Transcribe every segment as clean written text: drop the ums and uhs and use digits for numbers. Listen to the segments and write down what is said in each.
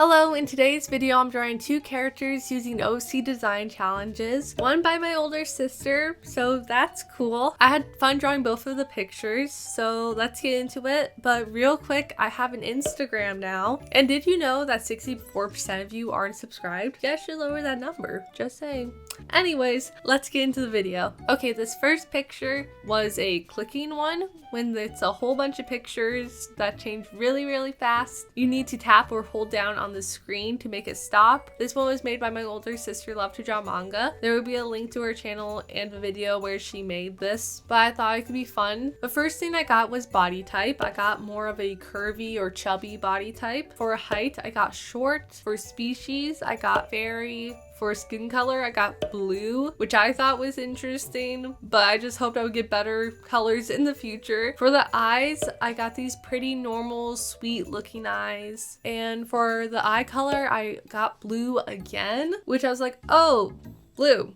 Hello, in today's video I'm drawing two characters using OC design challenges. One by my older sister, so that's cool. I had fun drawing both of the pictures, so let's get into it. But real quick, I have an Instagram now. And did you know that 64% of you aren't subscribed? You guys should lower that number, just saying. Anyways, let's get into the video. Okay, this first picture was a clicking one. When it's a whole bunch of pictures that change really fast, you need to tap or hold down on the screen to make it stop. This one was made by my older sister, Love to Draw Manga. There will be a link to her channel and a video where she made this, but I thought it could be fun. The first thing I got was body type. I got more of a curvy or chubby body type. For height, I got short. For species, I got fairy. For skin color, I got blue, which I thought was interesting, but I just hoped I would get better colors in the future. For the eyes, I got these pretty normal, sweet looking eyes. And for the eye color, I got blue again, which I was like, oh, blue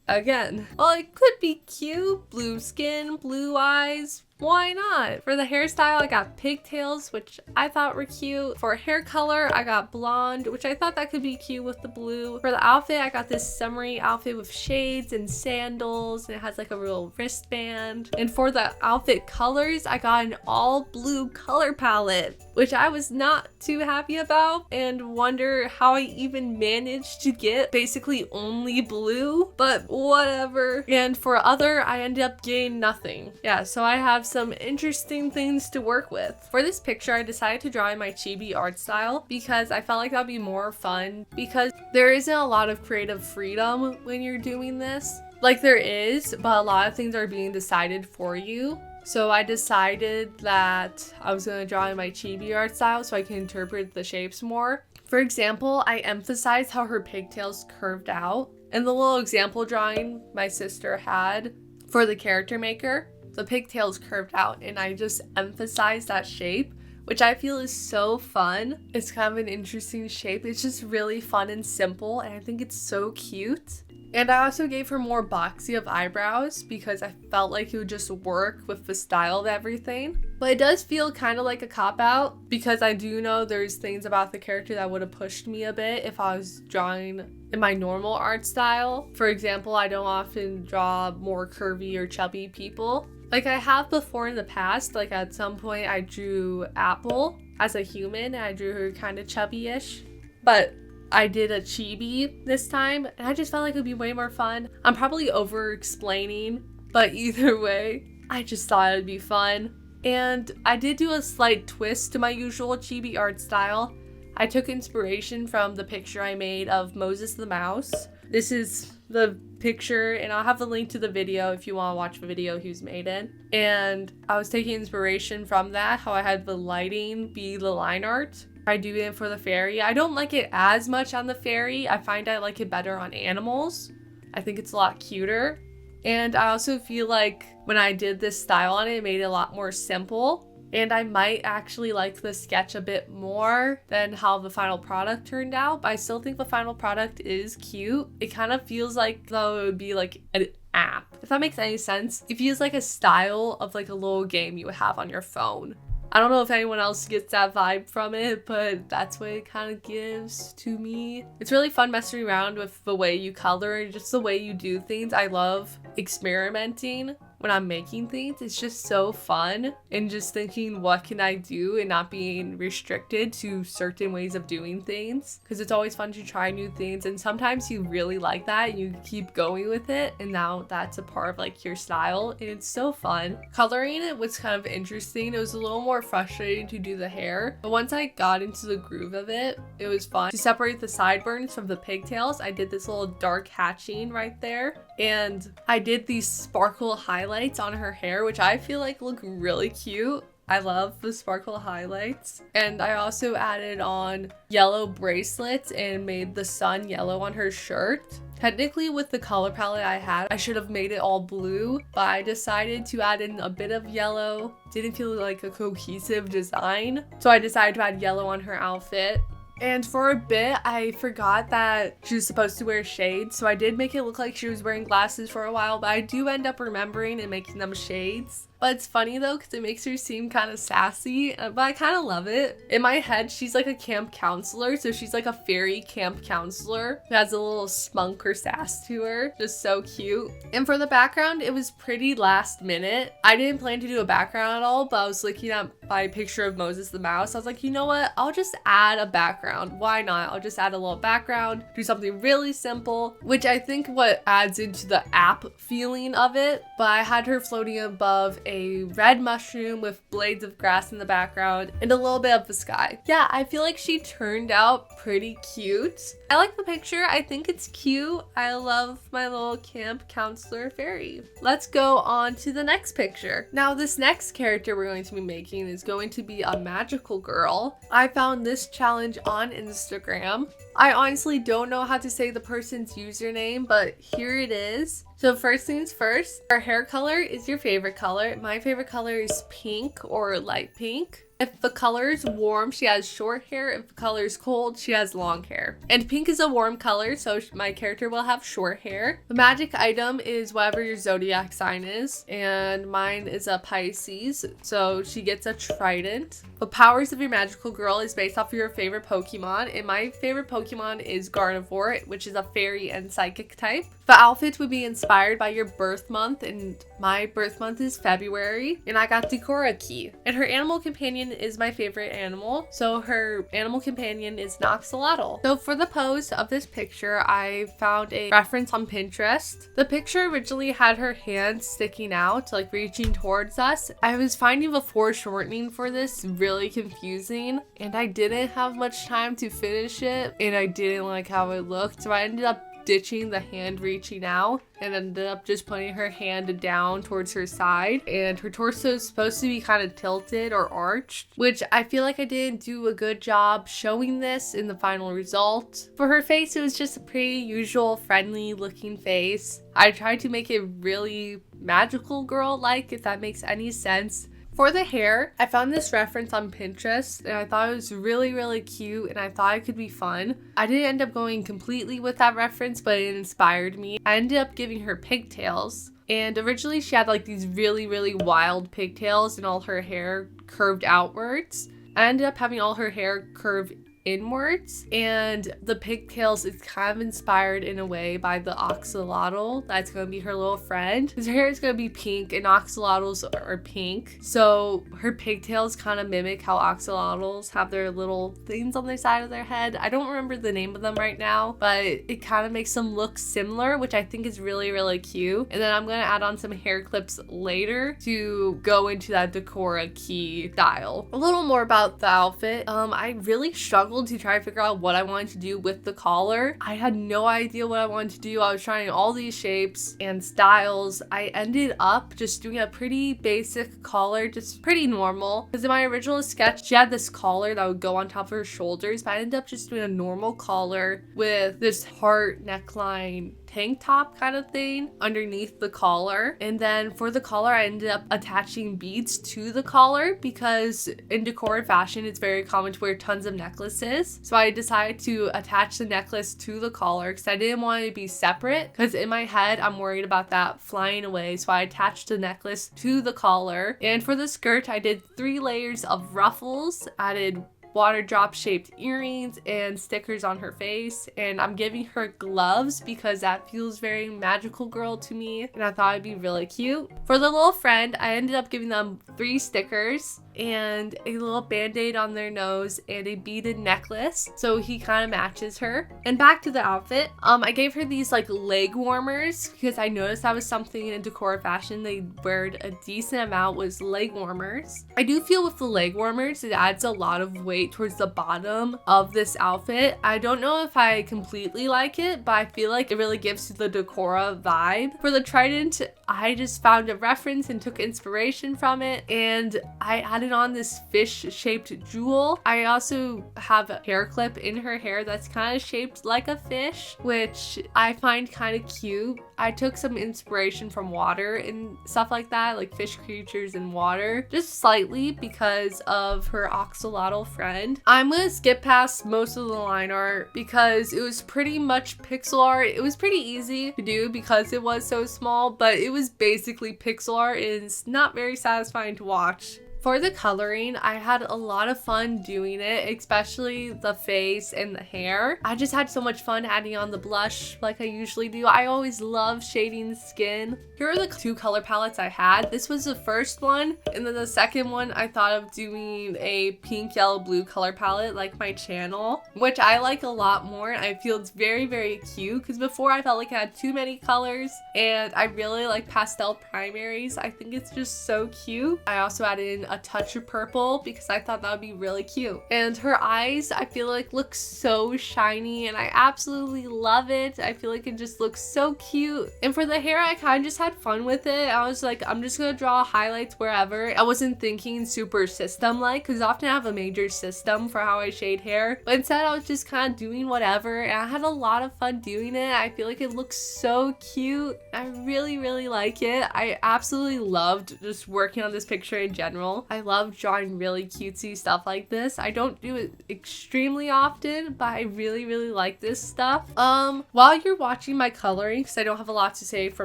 again. Well, it could be cute. Blue skin, blue eyes. Why not? For the hairstyle, I got pigtails, which I thought were cute. For hair color, I got blonde, which I thought that could be cute with the blue. For the outfit, I got this summery outfit with shades and sandals, and it has like a real wristband. And for the outfit colors, I got an all blue color palette, which I was not too happy about and wonder how I even managed to get basically only blue, but whatever. And for other, I ended up getting nothing. Yeah, so I have some interesting things to work with. For this picture, I decided to draw in my chibi art style because I felt like that'd be more fun, because there isn't a lot of creative freedom when you're doing this. Like there is, but a lot of things are being decided for you. So I decided that I was going to draw in my chibi art style so I can interpret the shapes more. For example, I emphasized how her pigtails curved out. And the little example drawing my sister had for the character maker, the pigtails curved out, and I just emphasized that shape, which I feel is so fun. It's kind of an interesting shape. It's just really fun and simple, and I think it's so cute. And I also gave her more boxy of eyebrows because I felt like it would just work with the style of everything. But it does feel kind of like a cop-out because I do know there's things about the character that would have pushed me a bit if I was drawing in my normal art style. For example, I don't often draw more curvy or chubby people. Like I have before in the past, like at some point I drew Apple as a human and I drew her kind of chubby-ish. But I did a chibi this time and I just felt like it would be way more fun. I'm probably over explaining, but either way, I just thought it would be fun. And I did do a slight twist to my usual chibi art style. I took inspiration from the picture I made of Moses the Mouse. This is the picture, and I'll have the link to the video if you want to watch the video he was made in. And I was taking inspiration from that, how I had the lighting be the line art. I do it for the fairy. I don't like it as much on the fairy. I find I like it better on animals. I think it's a lot cuter. And I also feel like when I did this style on it, it made it a lot more simple. And I might actually like the sketch a bit more than how the final product turned out, but I still think the final product is cute. It kind of feels like though it would be like an app, if that makes any sense. It feels like a style of like a little game you would have on your phone. I don't know if anyone else gets that vibe from it, but that's what it kind of gives to me. It's really fun messing around with the way you color and just the way you do things. I love experimenting when I'm making things. It's just so fun, and just thinking what can I do and not being restricted to certain ways of doing things, because it's always fun to try new things, and sometimes you really like that and you keep going with it, and now that's a part of like your style, and it's so fun. Coloring it was kind of interesting. It was a little more frustrating to do the hair, but once I got into the groove of it, it was fun. To separate the sideburns from the pigtails, I did this little dark hatching right there, and I did these sparkle highlights on her hair, which I feel like look really cute. I love the sparkle highlights. And I also added on yellow bracelets and made the sun yellow on her shirt. Technically with the color palette I had, I should have made it all blue, but I decided to add in a bit of yellow. Didn't feel like a cohesive design, so I decided to add yellow on her outfit. And for a bit, I forgot that she was supposed to wear shades, so I did make it look like she was wearing glasses for a while, but I do end up remembering and making them shades. But it's funny though because it makes her seem kind of sassy, but I kind of love it. In my head, she's like a camp counselor, so she's like a fairy camp counselor who has a little spunk or sass to her. Just so cute. And for the background, it was pretty last minute. I didn't plan to do a background at all, but I was looking at my picture of Moses the mouse. I was like, you know what? I'll just add a background. Why not? I'll just add a little background, do something really simple, which I think what adds into the app feeling of it. But I had her floating above a red mushroom with blades of grass in the background and a little bit of the sky. Yeah, I feel like she turned out pretty cute. I like the picture. I think it's cute. I love my little camp counselor fairy. Let's go on to the next picture. Now, this next character we're going to be making is going to be a magical girl. I found this challenge on Instagram. I honestly don't know how to say the person's username, but here it is. So first things first, her hair color is your favorite color. My favorite color is pink or light pink. If the color is warm, she has short hair. If the color is cold, she has long hair. And pink is a warm color, so my character will have short hair. The magic item is whatever your zodiac sign is, and mine is a Pisces, so she gets a trident. The powers of your magical girl is based off of your favorite Pokemon, and my favorite Pokemon is Gardevoir, which is a fairy and psychic type. The outfit would be inspired by your birth month, and my birth month is February, and I got Dekora key. And her animal companion is my favorite animal, so her animal companion is an axolotl. So for the pose of this picture, I found a reference on Pinterest. The picture originally had her hands sticking out, like reaching towards us. I was finding the foreshortening for this really confusing, and I didn't have much time to finish it, and I didn't like how it looked, so I ended up ditching the hand reaching out and ended up just putting her hand down towards her side, and her torso is supposed to be kind of tilted or arched, which I feel like I didn't do a good job showing this in the final result. For her face, it was just a pretty usual friendly looking face. I tried to make it really magical girl like, if that makes any sense. For the hair, I found this reference on Pinterest and I thought it was really, really cute and I thought it could be fun. I didn't end up going completely with that reference, but it inspired me. I ended up giving her pigtails, and originally she had like these really, really wild pigtails and all her hair curved outwards. I ended up having all her hair curve inwards, and the pigtails is kind of inspired in a way by the axolotl that's going to be her little friend, because her hair is going to be pink and axolotls are pink, so her pigtails kind of mimic how axolotls have their little things on the side of their head. I don't remember the name of them right now, but it kind of makes them look similar, which I think is really, really cute. And then I'm going to add on some hair clips later to go into that Dekora key style. A little more about the outfit. I really struggled to try to figure out what I wanted to do with the collar. I had no idea what I wanted to do. I was trying all these shapes and styles. I ended up just doing a pretty basic collar, just pretty normal. Because in my original sketch, she had this collar that would go on top of her shoulders, but I ended up just doing a normal collar with this heart neckline tank top kind of thing underneath the collar. And then for the collar, I ended up attaching beads to the collar because in Dekora fashion, it's very common to wear tons of necklaces. So I decided to attach the necklace to the collar because I didn't want it to be separate, because in my head, I'm worried about that flying away. So I attached the necklace to the collar. And for the skirt, I did 3 layers of ruffles, added water drop shaped earrings and stickers on her face, and I'm giving her gloves because that feels very magical girl to me and I thought it'd be really cute. For the little friend, I ended up giving them 3 stickers and a little band-aid on their nose and a beaded necklace, so he kind of matches her. And back to the outfit, I gave her these like leg warmers because I noticed that was something in Dekora fashion they wear a decent amount, was leg warmers. I do feel with the leg warmers it adds a lot of weight towards the bottom of this outfit. I don't know if I completely like it, but I feel like it really gives the Dekora vibe. For the trident, I just found a reference and took inspiration from it, and I added added on this fish-shaped jewel. I also have a hair clip in her hair that's kind of shaped like a fish, which I find kind of cute. I took some inspiration from water and stuff like that, like fish creatures in water, just slightly because of her axolotl friend. I'm gonna skip past most of the line art because it was pretty much pixel art. It was pretty easy to do because it was so small, but it was basically pixel art and it's not very satisfying to watch. For the coloring, I had a lot of fun doing it, especially the face and the hair. I just had so much fun adding on the blush like I usually do. I always love shading the skin. Here are the 2 color palettes I had. This was the first one, and then the second one I thought of doing a pink, yellow, blue color palette like my channel, which I like a lot more. I feel it's very, very cute because before I felt like I had too many colors, and I really like pastel primaries. I think it's just so cute. I also added in a touch of purple because I thought that would be really cute. And her eyes, I feel like look so shiny and I absolutely love it. I feel like it just looks so cute. And for the hair, I kind of just had fun with it. I was like, I'm just gonna draw highlights wherever. I wasn't thinking super system like because often I have a major system for how I shade hair, but instead I was just kind of doing whatever and I had a lot of fun doing it. I feel like it looks so cute. I really, really like it. I absolutely loved just working on this picture in general. I love drawing really cutesy stuff like this. I don't do it extremely often, but I really, really like this stuff. While you're watching my coloring, because I don't have a lot to say for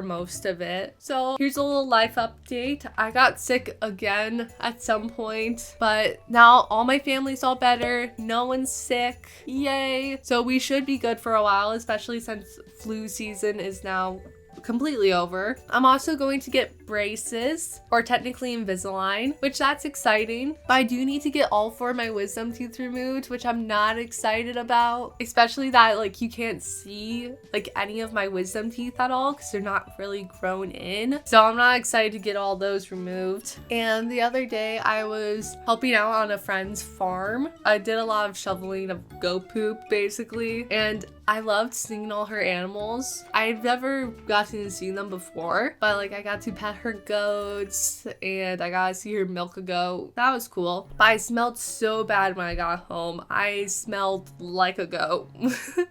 most of it. So here's a little life update. I got sick again at some point, but now all my family's all better. No one's sick. Yay. So we should be good for a while, especially since flu season is now completely over. I'm also going to get braces, or technically Invisalign, which that's exciting, but I do need to get all 4 of my wisdom teeth removed, which I'm not excited about, especially that like you can't see like any of my wisdom teeth at all because they're not really grown in. So I'm not excited to get all those removed. And the other day I was helping out on a friend's farm. I did a lot of shoveling of goat poop basically, and I loved seeing all her animals. I've never gotten to see them before, but like I got to pet her goats and I got to see her milk a goat. That was cool. But I smelled so bad when I got home. I smelled like a goat.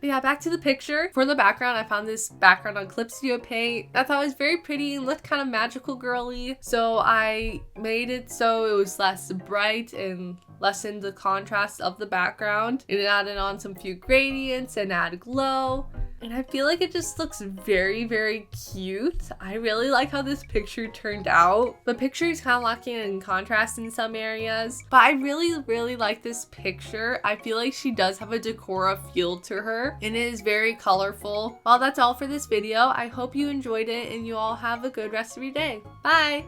Yeah, back to the picture. For the background, I found this background on Clip Studio Paint. I thought it was very pretty and looked kind of magical girly. So I made it so it was less bright and lessened the contrast of the background. It added on some few gradients and added glow. And I feel like it just looks very, very cute. I really like how this picture turned out. The picture is kind of lacking in contrast in some areas, but I really, really like this picture. I feel like she does have a Decora feel to her and it is very colorful. Well, that's all for this video. I hope you enjoyed it and you all have a good rest of your day. Bye!